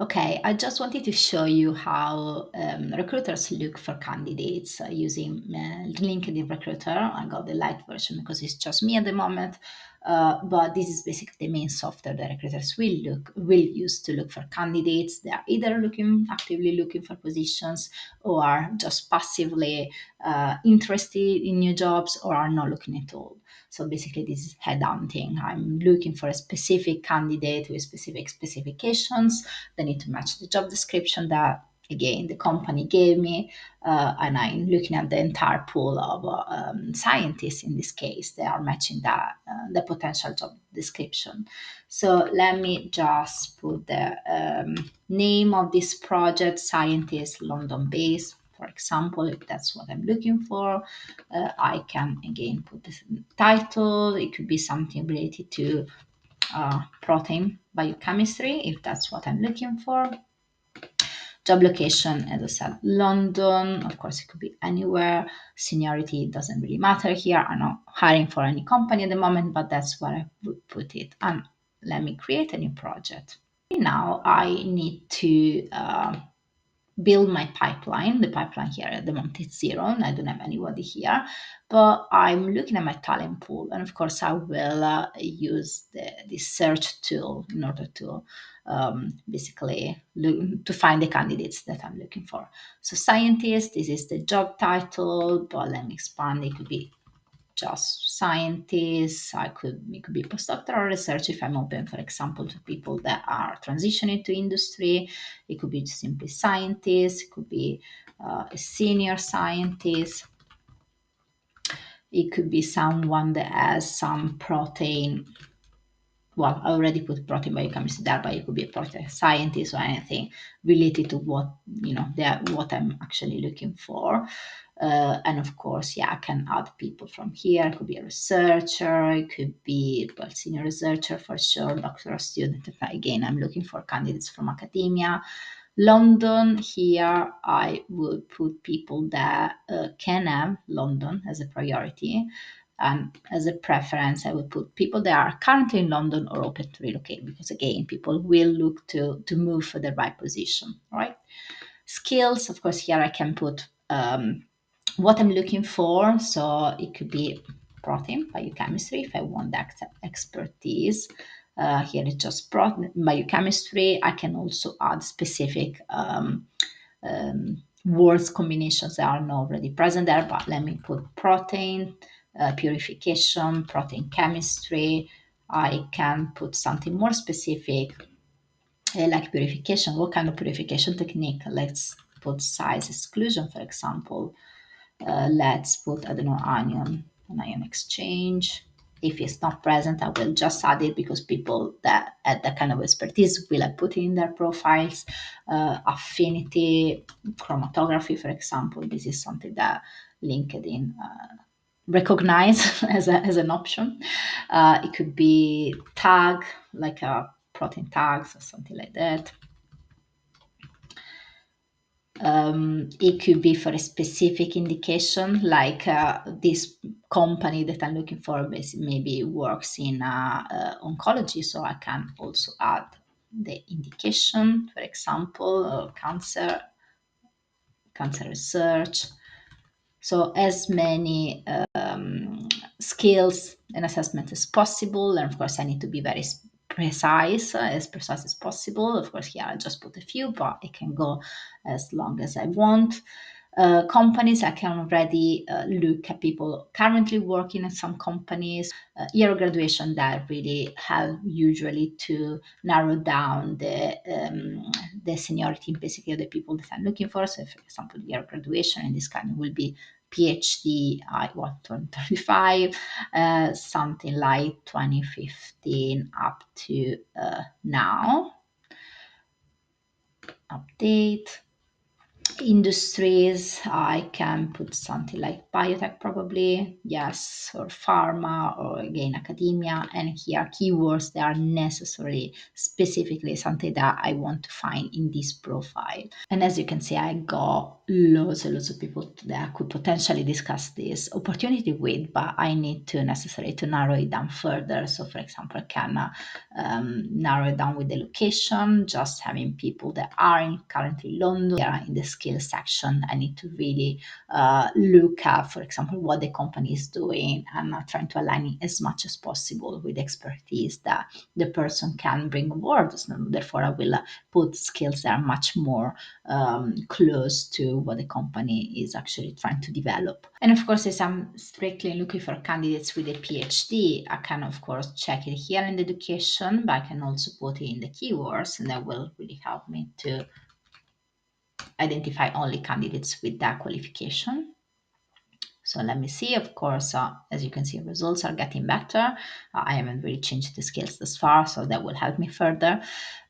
Okay, I just wanted to show you how recruiters look for candidates using LinkedIn Recruiter. I got the light version because it's just me at the moment, but this is basically the main software that recruiters will use to look for candidates. They are either actively looking for positions, or are just passively interested in new jobs, or are not looking at all. So basically, this is headhunting. I'm looking for a specific candidate with specific specifications. They need to match the job description that, again, the company gave me. And I'm looking at the entire pool of scientists in this case. They are matching the potential job description. So let me just put the name of this project, scientist London based. For example, if that's what I'm looking for, I can again put the title. It could be something related to protein biochemistry, if that's what I'm looking for. Job location, as I said, London. Of course, it could be anywhere. Seniority doesn't really matter here. I'm not hiring for any company at the moment, but that's where I would put it. And let me create a new project. Now I need to build my pipeline. The pipeline here at the moment is zero, and I don't have anybody here, but I'm looking at my talent pool, and of course I will use the search tool in order to basically look to find the candidates that I'm looking for. So scientist, this is the job title, but let me expand. It could be just scientists. It could be postdoctoral research if I'm open, for example, to people that are transitioning to industry. It could be simply scientists. It could be a senior scientist. It could be someone that has some protein. Well, I already put protein biochemistry there, but it could be a protein scientist or anything related to what I'm actually looking for. And of course, yeah, I can add people from here. It could be a researcher, it could be, well, senior researcher for sure, doctoral student. Again, I'm looking for candidates from academia. London, here I would put people that can have London as a priority. And as a preference, I would put people that are currently in London or open to relocate, because again, people will look to move for the right position, right? Skills, of course, here I can put what I'm looking for. So it could be protein biochemistry if I want that expertise. Here it's just protein biochemistry. I can also add specific words combinations that are not already present there, but let me put protein purification, protein chemistry. I can put something more specific, like purification. What kind of purification technique? Let's put size exclusion, for example. Let's put, I don't know, an ion exchange. If it's not present, I will just add it because people that had that kind of expertise will have put it in their profiles. Affinity, chromatography, for example. This is something that LinkedIn recognize as an option. It could be tag, like a protein tags or something like that. It could be for a specific indication, like this company that I'm looking for maybe works in oncology, so I can also add the indication, for example, cancer research. So as many skills and assessment as possible, and of course I need to be very precise, as precise as possible. Of course, here I just put a few, but it can go as long as I want. Companies, I can already look at people currently working at some companies. Year of graduation, that really help usually to narrow down the seniority, basically, of the people that I'm looking for. So, for example, year of graduation in this kind will be PhD, I want 2035, something like 2015 up to now. Update. Industries, I can put something like biotech probably, yes, or pharma, or again academia. And here keywords that are necessary, specifically something that I want to find in this profile. And as you can see, I got loads and loads of people that I could potentially discuss this opportunity with, but I need to necessarily to narrow it down further. So for example, I can narrow it down with the location, just having people that are in currently London. They are in the skills section. I need to really look at, for example, what the company is doing, and trying to align it as much as possible with the expertise that the person can bring on board. So therefore, I will put skills that are much more close to what the company is actually trying to develop. And of course, as I'm strictly looking for candidates with a PhD, I can of course check it here in the education, but I can also put it in the keywords, and that will really help me to identify only candidates with that qualification. So let me see. Of course, as you can see, results are getting better. I haven't really changed the skills thus far, so that will help me further.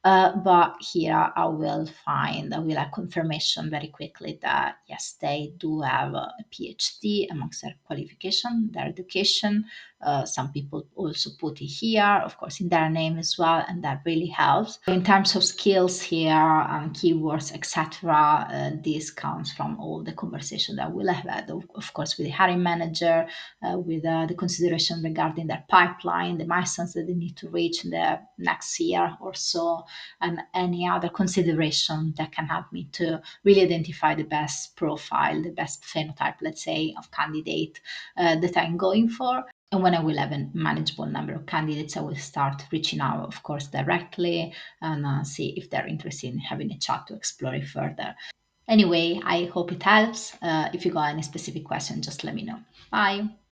But here I will have confirmation very quickly that yes, they do have a PhD amongst their qualification, their education. Some people also put it here, of course, in their name as well, and that really helps. In terms of skills here, keywords, etc., this comes from all the conversation that we'll have had, of course, with the hiring manager, with the consideration regarding their pipeline, the milestones that they need to reach in the next year or so, and any other consideration that can help me to really identify the best profile, the best phenotype, let's say, of candidate that I'm going for. And when I will have a manageable number of candidates, I will start reaching out, of course, directly, and see if they're interested in having a chat to explore it further. Anyway, I hope it helps. If you got any specific question, just let me know. Bye.